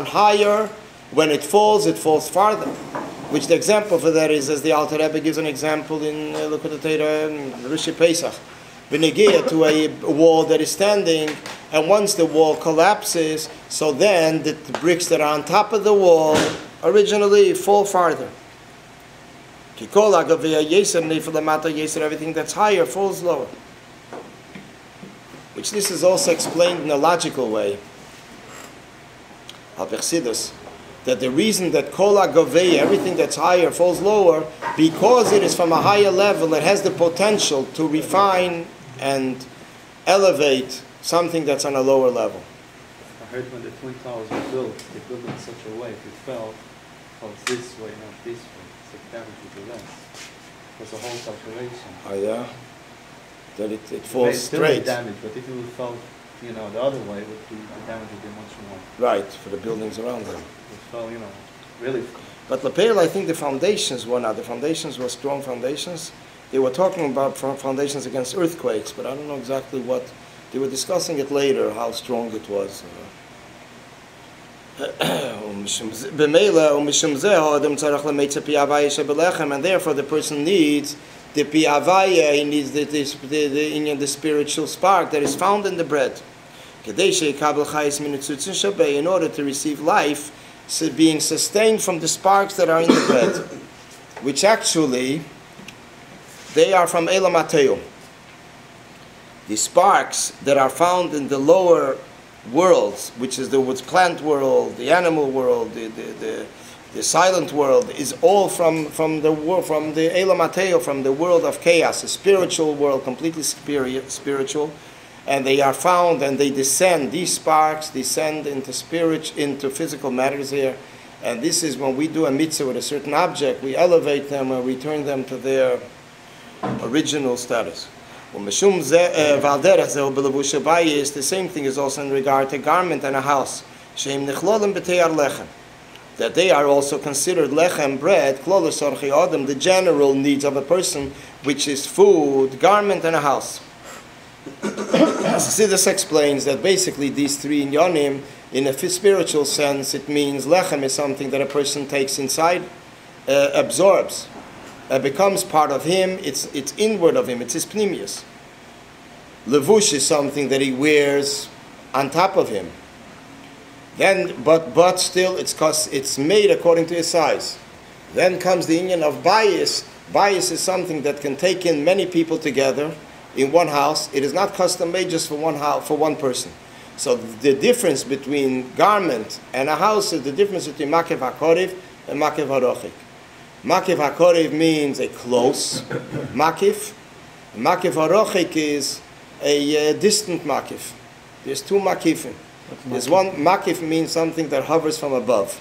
higher, when it falls farther. Which the example for that is, as the Alter Rebbe gives an example in Likutei Torah and Rishi Pesach. When you get to a wall that is standing, and once the wall collapses, so then the bricks that are on top of the wall originally fall farther. Everything that's higher falls lower. Which this is also explained in a logical way. That the reason that kol agavei, everything that's higher, falls lower, because it is from a higher level, it has the potential to refine and elevate something that's on a lower level. I heard when the Twin Towers were built, they built it in such a way, if it falls this way, not this way, so damage would be less. It was a whole calculation. Oh yeah? That it falls straight. Damage, but if it would fall, the other way, the damage would be much more. Right, for the buildings around them. It fell, really. But Lepel, I think the foundations were not. The foundations were strong foundations. They were talking about foundations against earthquakes, but I don't know exactly what. They were discussing it later, how strong it was. And therefore the person needs the piavaya, he needs the spiritual spark that is found in the bread. In order to receive life, being sustained from the sparks that are in the bread, which actually, they are from Elam Ateo. The sparks that are found in the lower worlds, which is the plant world, the animal world, the silent world, is all from the Elam Ateo, from the world of chaos, a spiritual world, completely spiritual. And they are found and they descend, these sparks descend into physical matters here. And this is when we do a mitzvah with a certain object, we elevate them and return them to their original status. The same thing is also in regard to garment and a house. That they are also considered lechem, bread, the general needs of a person, which is food, garment, and a house. Sidus explains that basically these three inyanim, in a spiritual sense, it means lechem is something that a person takes inside, absorbs, becomes part of him, it's inward of him, it's his pnimius. Levush is something that he wears on top of him. Then, but still, it's made according to his size. Then comes the inyan of bias. Bias is something that can take in many people together in one house. It is not custom made just for one house, for one person. So the difference between garment and a house is the difference between makev hakoriv and makev harochik. Makev hakoriv means a close makev. Makev harochik is a distant makev. There's two makifim. There's one makif means something that hovers from above.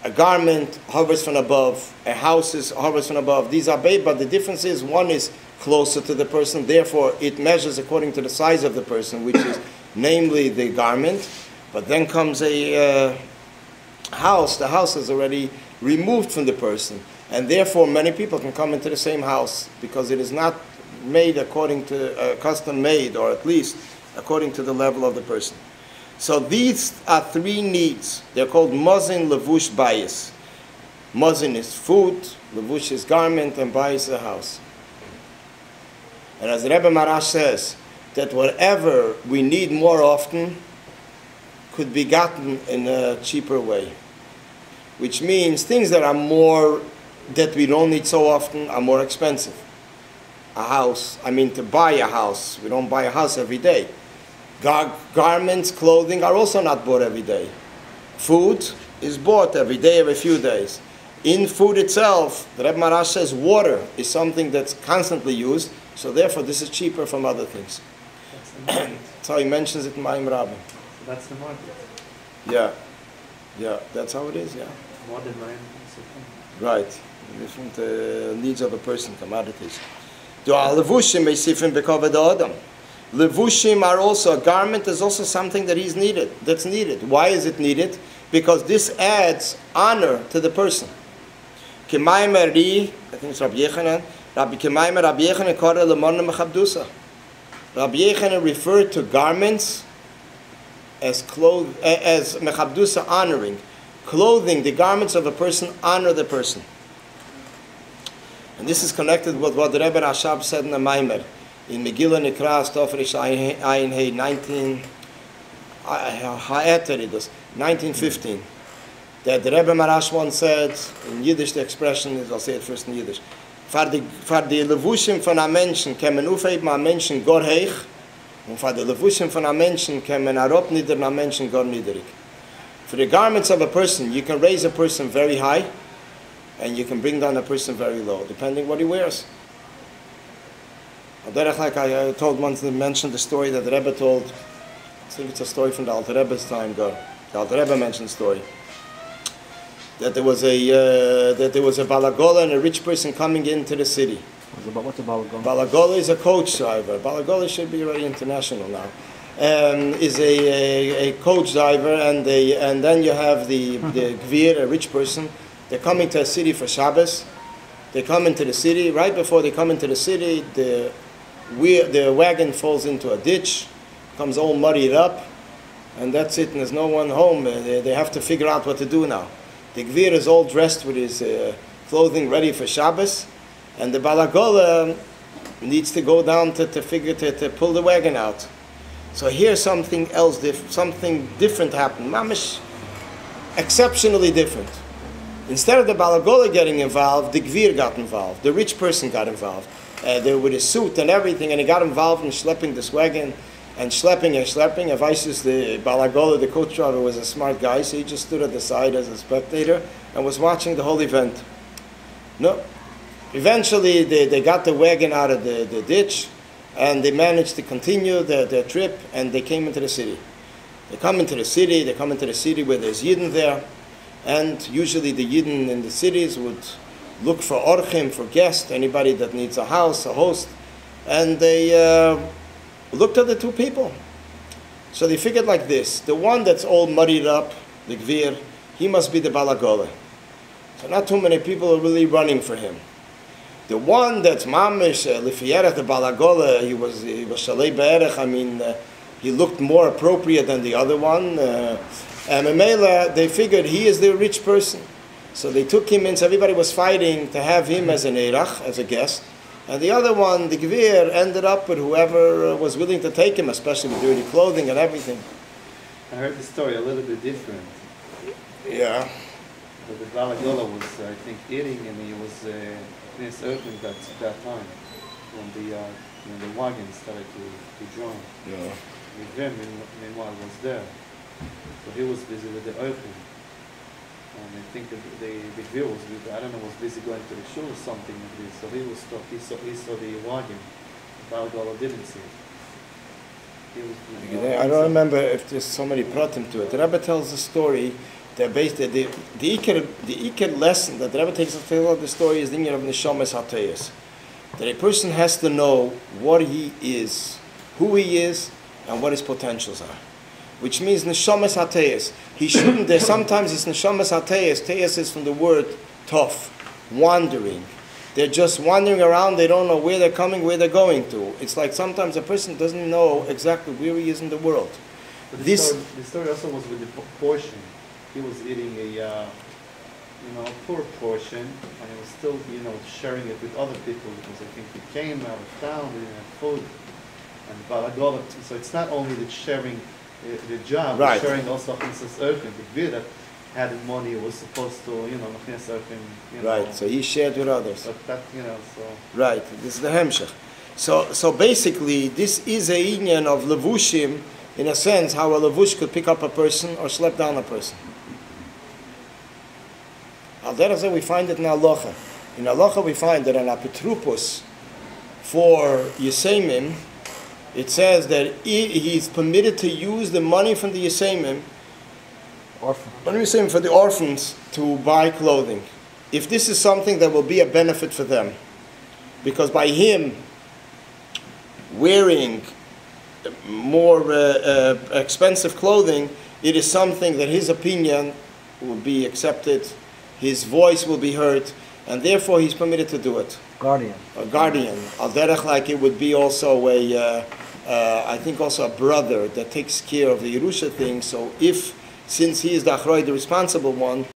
A garment hovers from above. A house hovers from above. These are big, but the difference is one is closer to the person, therefore it measures according to the size of the person, which is namely the garment. But then comes a house. The house is already removed from the person, and therefore many people can come into the same house because it is not made according to custom made, or at least according to the level of the person. So these are three needs. They're called mazin, levush, bayis. Mazin is food, levush is garment, and bayis is a house. And as the Rebbe Marash says, that whatever we need more often could be gotten in a cheaper way. Which means things that we don't need so often are more expensive. A house, to buy a house, we don't buy a house every day. Garments, clothing are also not bought every day. Food is bought every day, every few days. In food itself, the Rebbe Marash says water is something that's constantly used, so therefore this is cheaper from other things. That's how he mentions it in Ma'im Rabbi. So that's the market. Yeah, that's how it is, yeah. More than mine. Right, different needs of a person, commodities. Levushim are also, a garment is also something that's needed. Why is it needed? Because this adds honor to the person. I think it's Rabbi Yechanan. Rabbi Yechanan referred to garments as mechabdusa, honoring. Clothing, the garments of a person, honor the person. And this is connected with what the Rebbe Rashab said in the Maimer. In Megillah Nikras, Tofrish Ayin Hey, 1915. That the Rebbe Marash once said, in Yiddish the expression is, I'll say it first in Yiddish, for the Levushim von a Menschen kann man aufheben a Menschen gar hoch, und for the Levushim von a Menschen kann man herabniedern a Menschen gar niedrig. For the garments of a person, you can raise a person very high, and you can bring down a person very low, depending what he wears. Like I told once, I mentioned the story that the Rebbe told. I think it's a story from the Alter Rebbe's time. The Alter Rebbe mentioned the story that there was a balagola and a rich person coming into the city. What's a balagola? Balagola is a coach driver. Balagola should be very international now. Is a coach driver, and then you have the gvir, a rich person. They're coming to a city for Shabbos. They come into the city. Right before they come into the city, the wagon falls into a ditch, comes all muddied up, and that's it, and there's no one home. They have to figure out what to do now. The gvir is all dressed with his clothing ready for Shabbos, and the balagola needs to go down to pull the wagon out. So here something else, something different happened. Mamish, exceptionally different. Instead of the balagola getting involved, the gvir got involved. The rich person got involved. With his suit and everything, and he got involved in schlepping this wagon, and schlepping. Avaisis, the balagola, the coach driver, was a smart guy, so he just stood at the side as a spectator and was watching the whole event. No. Eventually, they got the wagon out of the ditch, and they managed to continue their trip, and they came into the city. They come into the city where there's Yidden there, and usually the Yidden in the cities would look for orchim, for guests, anybody that needs a house, a host, and they looked at the two people. So they figured like this: the one that's all muddied up, the gvir, he must be the balagola. So not too many people are really running for him. The one that's mamish lifiyerech, the balagola, he was shalei be'erech. I mean, he looked more appropriate than the other one. And Memela, they figured he is the rich person. So they took him in, so everybody was fighting to have him as an erach, as a guest. And the other one, the gvir, ended up with whoever was willing to take him, especially with dirty clothing and everything. I heard the story a little bit different. Yeah. But the balagola was, I think, eating, and he was near opening that time when the wagon started to drown. Yeah. The gvir, meanwhile, was there. So he was busy with the open. And I think the gvir was, I don't know, was busy going to the shul or something like this. So he was stuck. He saw the wagon. Balagola didn't see it. I don't remember if there's so many pratim to it. The Rebbe tells the story. The Iker lesson that the Rebbe takes to tell the story is the Inyan of Neshamas Hatayas. That a person has to know what he is, who he is, and what his potentials are. Which means Neshamas Hatayas. He shouldn't, sometimes it's Neshamas Hatayas. Tayas is from the word tough, wandering. They're just wandering around, they don't know where they're coming, where they're going to. It's like sometimes a person doesn't know exactly where he is in the world. But the story also was with the portion. He was eating a poor portion, and he was still, sharing it with other people, because I think he came out of town, he didn't have food. And balagola, so it's not only the sharing the job, right. Sharing also Achnisas Erkin. The gvir that had the money was supposed to, Achnisas Erkin, Right, so he shared with others. But that, so... Right, this is the Hemshech. So basically, this is a union of levushim, in a sense, how a levush could pick up a person or slap down a person. Al derech we find it in Halacha. In Halacha we find that an apetrupus for Yesemim, it says that he's permitted to use the money from the Yesemim, for the orphans, to buy clothing. If this is something that will be a benefit for them. Because by him wearing more expensive clothing, it is something that his opinion will be accepted, his voice will be heard, and therefore he's permitted to do it. Guardian. A guardian. Al derech, like it would be also a I think also a brother that takes care of the Yerusha thing. So if, since he is the Achroi, the responsible one,